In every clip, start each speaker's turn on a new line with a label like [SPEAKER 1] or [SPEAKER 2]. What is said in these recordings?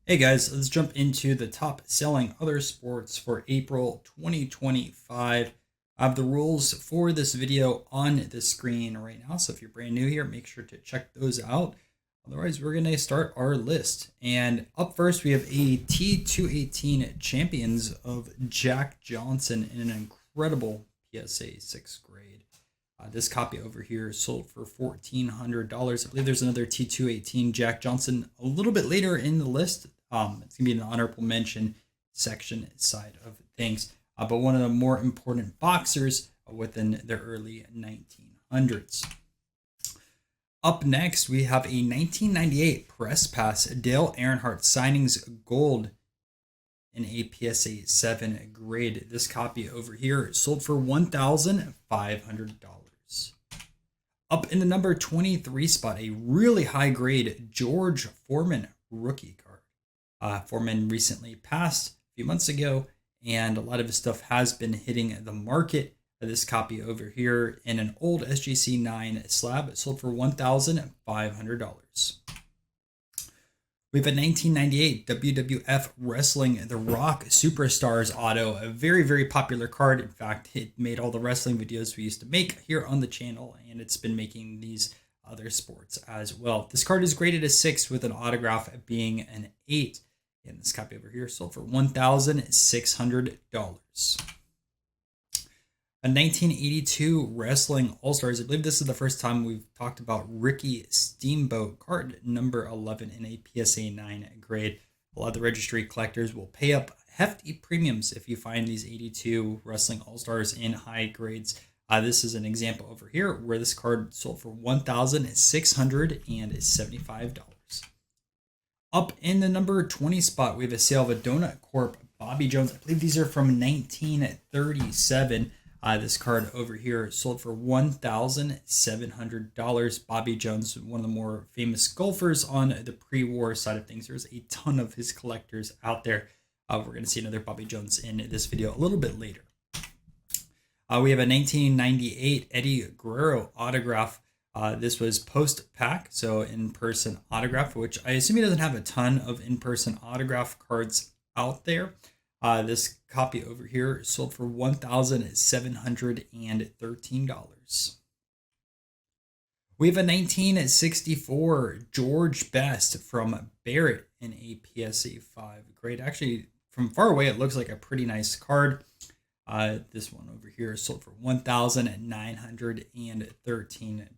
[SPEAKER 1] Hey guys, let's jump into the top selling other sports for April 2025. I have the rules for this video on the screen right now. So if you're brand new here, make sure to check those out. Otherwise, we're going to start our list. And up first, we have a T218 Champions of Jack Johnson in an incredible PSA 6th grade. This copy over here sold for $1,400. I believe there's another T218 Jack Johnson a little bit later in the list. It's going to be an honorable mention section side of things. But one of the more important boxers within the early 1900s. Up next, we have a 1998 Press Pass Dale Earnhardt Signings Gold in a PSA 7 grade. This copy over here sold for $1,500. Up in the number 23 spot, a really high grade George Foreman rookie card. Foreman recently passed a few months ago, and a lot of his stuff has been hitting the market. This copy over here in an old SGC 9 slab sold for $1,500. We have a 1998 WWF Wrestling The Rock Superstars auto, a very, very popular card. In fact, it made all the wrestling videos we used to make here on the channel, and it's been making these other sports as well. This card is graded a 6 with an autograph being an 8. And this copy over here sold for $1,600. A 1982 Wrestling All-Stars. I believe this is the first time we've talked about Ricky Steamboat, card number 11 in a PSA 9 grade. A lot of the registry collectors will pay up hefty premiums if you find these 82 Wrestling All-Stars in high grades. This is an example over here where this card sold for $1,675. Up in the number 20 spot, we have a sale of a Donut Corp Bobby Jones. I believe these are from 1937. This card over here sold for $1,700. Bobby Jones, one of the more famous golfers on the pre-war side of things. There's a ton of his collectors out there. We're going to see another Bobby Jones in this video a little bit later. We have a 1998 Eddie Guerrero autograph. This was post-pack, so in-person autograph, which I assume he doesn't have a ton of in-person autograph cards out there. This copy over here sold for $1,713. We have a 1964 George Best from Barrett in a PSA 5 grade. Actually, from far away, it looks like a pretty nice card. This one over here sold for $1,913.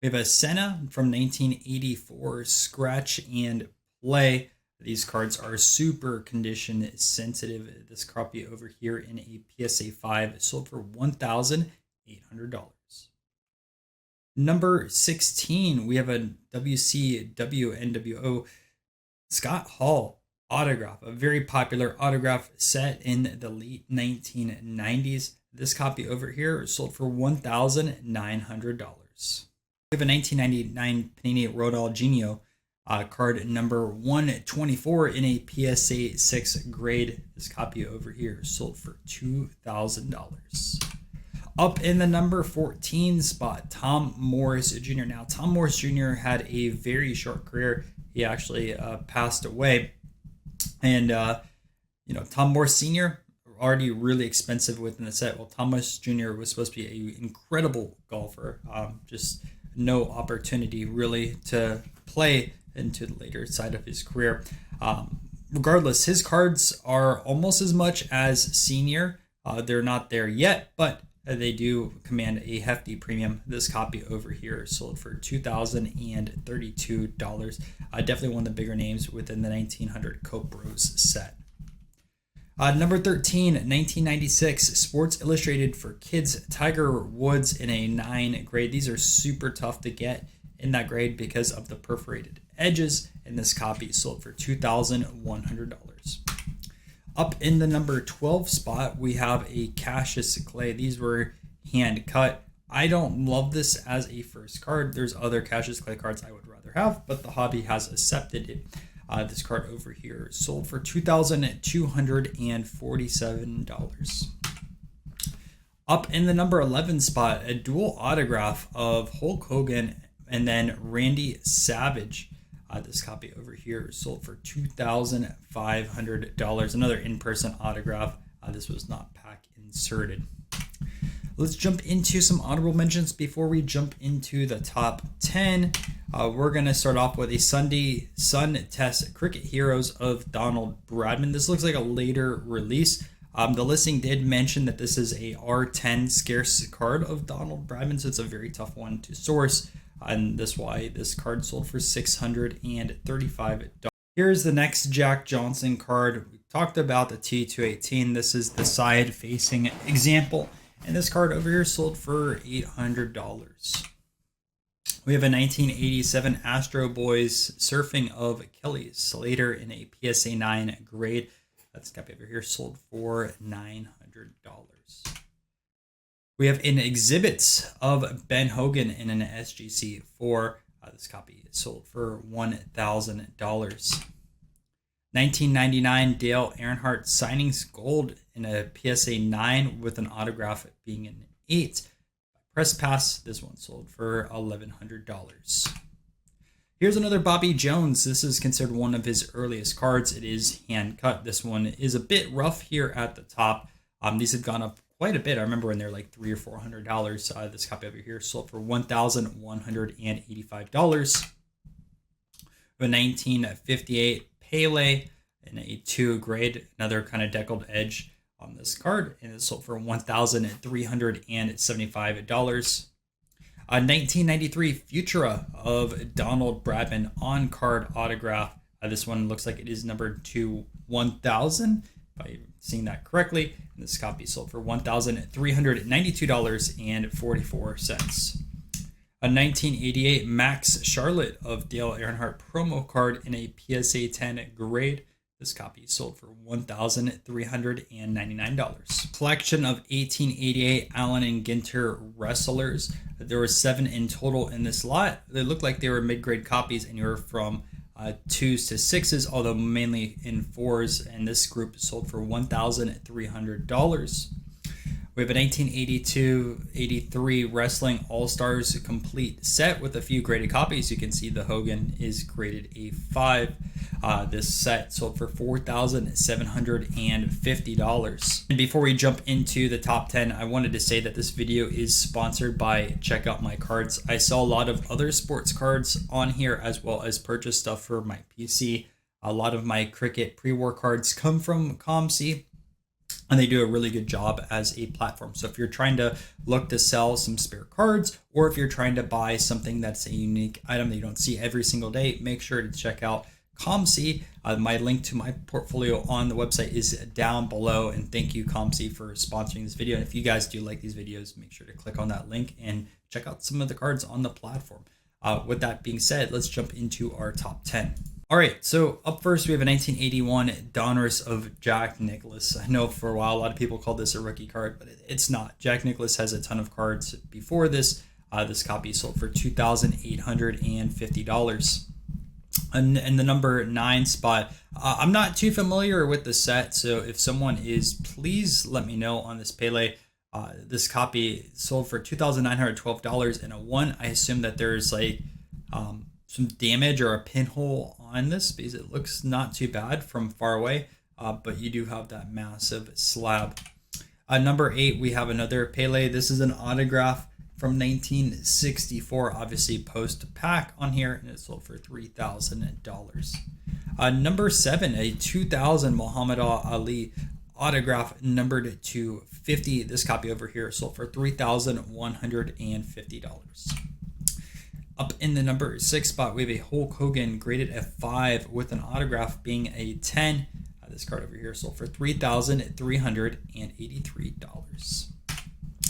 [SPEAKER 1] We have a Senna from 1984 Scratch and Play. These cards are super condition sensitive. This copy over here in a PSA 5 sold for $1,800. Number 16, we have a WCW NWO Scott Hall autograph, a very popular autograph set in the late 1990s. This copy over here sold for $1,900. We have a 1999 Panini Ronaldinho card number 124 in a PSA 6 grade. This copy over here sold for $2,000. Up in the number 14 spot, Tom Morris Jr. Now, Tom Morris Jr. had a very short career. He actually passed away. And, Tom Morris Sr., already really expensive within the set. Well, Thomas Jr. was supposed to be an incredible golfer. Just no opportunity really to play into the later side of his career. Regardless, his cards are almost as much as Senior. They're not there yet, but they do command a hefty premium. This copy over here sold for $2,032. Definitely one of the bigger names within the 1900 Cope Bros set. Number 13, 1996 Sports Illustrated for Kids Tiger Woods in a 9 grade. These are super tough to get in that grade because of the perforated edges, and this copy sold for $2,100. Up in the number 12 spot, we have a Cassius Clay. These were hand cut. I don't love this as a first card. There's other Cassius Clay cards I would rather have, but the hobby has accepted it. This card over here sold for $2,247. Up in the number 11 spot, a dual autograph of Hulk Hogan and then Randy Savage. This copy over here sold for $2,500. Another in-person autograph. This was not pack inserted. Let's jump into some honorable mentions before we jump into the top 10. We're going to start off with a Sunday Sun Test Cricket Heroes of Donald Bradman. This looks like a later release. The listing did mention that this is a R10 scarce card of Donald Bradman, so it's a very tough one to source. And that's why this card sold for $635. Here's the next Jack Johnson card. We talked about the T218. This is the side-facing example. And this card over here sold for $800. We have a 1987 Astro Boys Surfing of Kelly Slater in a PSA 9 grade. That's copy over here sold for $900. We have an exhibit of Ben Hogan in an SGC 4. This copy is sold for $1,000. 1999 Dale Earnhardt Signings Gold in a PSA 9 with an autograph being an 8. Press Pass, this one sold for $1,100. Here's another Bobby Jones. This is considered one of his earliest cards. It is hand cut. This one is a bit rough here at the top. These have gone up quite a bit. I remember when they're like $300 or $400. This copy over here sold for $1,185. A 1958 Pele in a 2 grade, another kind of deckled edge on this card, and it sold for $1,375. A 1993 Futura of Donald Bradman on card autograph. This one looks like it is numbered to 1000, if I'm seeing that correctly. And this copy sold for $1,392.44. A 1988 Max Charlotte of Dale Earnhardt promo card in a PSA 10 grade. This copy sold for $1,399. Collection of 1888 Allen and Ginter wrestlers. There were 7 in total in this lot. They looked like they were mid-grade copies, and you were from 2s to 6s, although mainly in 4s. And this group sold for $1,300. We have a 1982-83 Wrestling All-Stars complete set with a few graded copies. You can see the Hogan is graded a 5. This set sold for $4,750. And before we jump into the top 10, I wanted to say that this video is sponsored by Check Out My Cards. I sell a lot of other sports cards on here, as well as purchase stuff for my PC. A lot of my cricket pre-war cards come from COMC, and they do a really good job as a platform. So if you're trying to look to sell some spare cards, or if you're trying to buy something that's a unique item that you don't see every single day, make sure to check out COMC. My link to my portfolio on the website is down below. And thank you, COMC, for sponsoring this video. And if you guys do like these videos, make sure to click on that link and check out some of the cards on the platform. With that being said, let's jump into our top 10. All right, so up first, we have a 1981 Donruss of Jack Nicklaus. I know for a while, a lot of people call this a rookie card, but it's not. Jack Nicklaus has a ton of cards before this. This copy sold for $2,850. And in the number 9 spot, I'm not too familiar with the set, so if someone is, please let me know on this Pele. This copy sold for $2,912 and a 1. I assume that there's like some damage or a pinhole on this because it looks not too bad from far away, but you do have that massive slab. Number 8, we have another Pele. This is an autograph from 1964, obviously post-pack on here, and it sold for $3,000. Number 7, a 2000 Muhammad Ali autograph numbered to 50. This copy over here sold for $3,150. Up in the number 6 spot, we have a Hulk Hogan graded F5 with an autograph being a 10. This card over here sold for $3,383.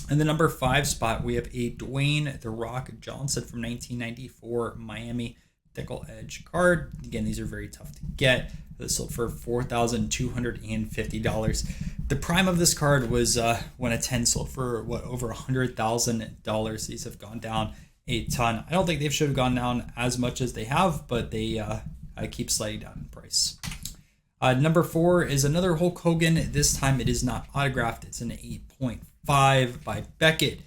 [SPEAKER 1] In the number 5 spot, we have a Dwayne "The Rock" Johnson from 1994 Miami Deckle Edge card. Again, these are very tough to get. This sold for $4,250. The prime of this card was when a 10 sold for over $100,000. These have gone down a ton. I don't think they should have gone down as much as they have, but they keep sliding down in price. Number 4 is another Hulk Hogan. This time it is not autographed. It's an 8.5 by Beckett.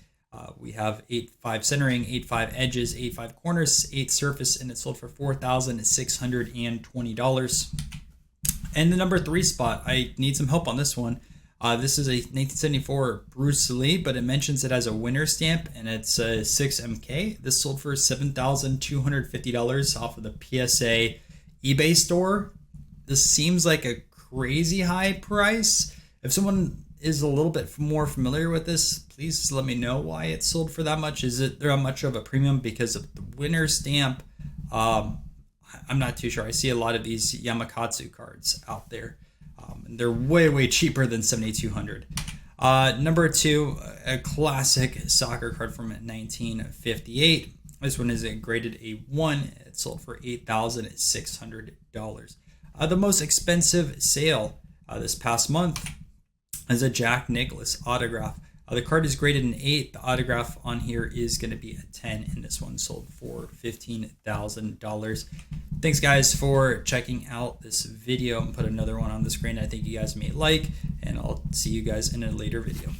[SPEAKER 1] We have 8.5 centering, 8.5 edges, 8.5 corners, 8 surface, and it sold for $4,620. And the number 3 spot, I need some help on this one. This is a 1974 Bruce Lee, but it mentions it has a winner stamp, and it's a 6MK. This sold for $7,250 off of the PSA eBay store. This seems like a crazy high price. If someone is a little bit more familiar with this, please let me know why it sold for that much. Is it there much of a premium because of the winner stamp? I'm not too sure. I see a lot of these Yamakatsu cards out there. And they're way cheaper than 7,200. Number 2, a classic soccer card from 1958. This one is graded a 1. It sold for $8,600. The most expensive sale this past month is a Jack Nicklaus autograph. The card is graded an 8. The autograph on here is going to be a 10, and this one sold for $15,000. Thanks, guys, for checking out this video. I'm going to put another one on the screen I think you guys may like, and I'll see you guys in a later video.